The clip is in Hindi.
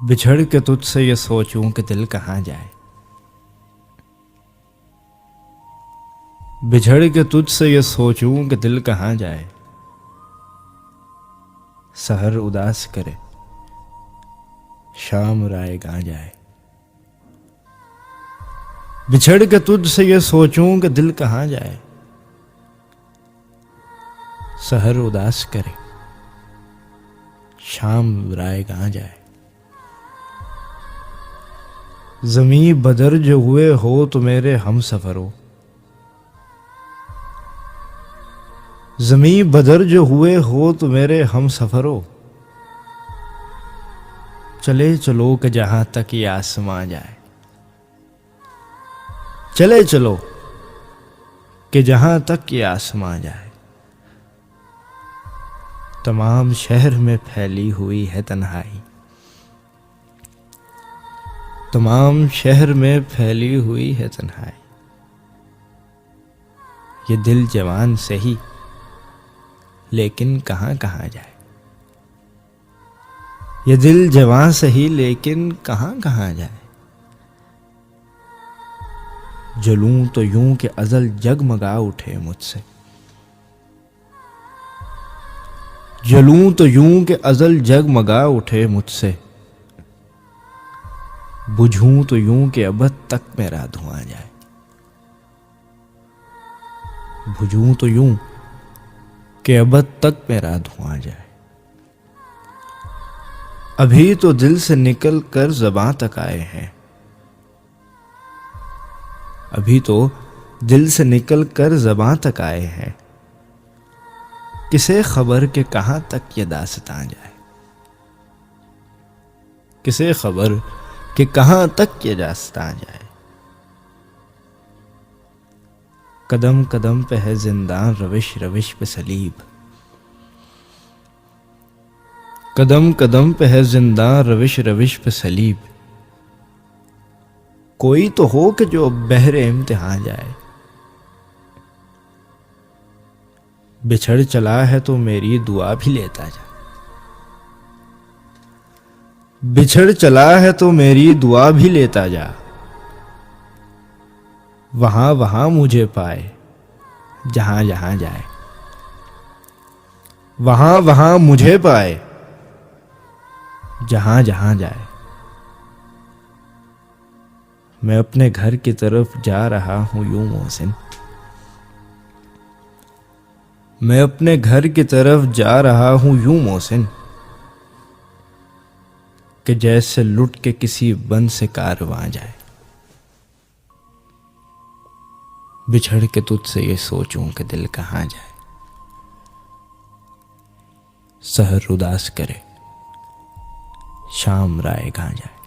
बिछड़ के तुझसे ये सोचूं कि दिल कहाँ जाए। बिछड़ के तुझसे ये सोचूं कि दिल कहाँ जाए। सहर उदास करे, शाम राय कहाँ जाए। बिछड़ के तुझसे ये सोचूं कि दिल कहाँ जाए। सहर उदास करे, शाम राय कहाँ जाए। ज़मी बदर जो हुए हो तो मेरे हम सफर हो। ज़मी बदर जो हुए हो तो मेरे हम सफर हो। चले चलो कि जहां तक ये आसमां जाए। चले चलो कि जहां तक ये आसमां जाए। तमाम शहर में फैली हुई है तन्हाई। तमाम शहर में फैली हुई है तन्हाई। ये दिल जवान सही लेकिन कहां कहां जाए। ये दिल जवान सही लेकिन कहां कहां जाए। जलूं तो यूं कि अज़ल जगमगा उठे मुझसे। जलूं तो यूं कि अज़ल जगमगा उठे मुझसे। बुझूं तो यूं कि अबद तक मेरा धुआं जाए। बुझूं तो यूं कि अबद तक मेरा धुआं जाए। अभी तो दिल से निकल कर ज़बां तक आए हैं। अभी तो दिल से निकल कर ज़बां तक आए हैं। किसे खबर के कहां तक ये दास्तां जाए। किसे खबर कि कहां तक ये दास्तां जाए। कदम कदम पे है जिंदान, रविश रविश पे सलीब। कदम कदम पे है जिंदान, रविश रविश पे सलीब। कोई तो हो कि जो बहरे इम्तिहान जाए। बिछड़ चला है तो मेरी दुआ भी लेता जा। बिछड़ चला है तो मेरी दुआ भी लेता जा। वहां वहां मुझे पाए जहां जहां जाए। वहां वहां मुझे पाए जहां जहां जाए। मैं अपने घर की तरफ जा रहा हूं यूं मोहसिन। मैं अपने घर की तरफ जा रहा हूं यूं मोहसिन कि जैसे लुट के किसी बंद से कारवां जाए। बिछड़ के तुझसे ये सोचूं कि दिल कहां जाए। सहर उदास करे, शाम राय कहां जाए।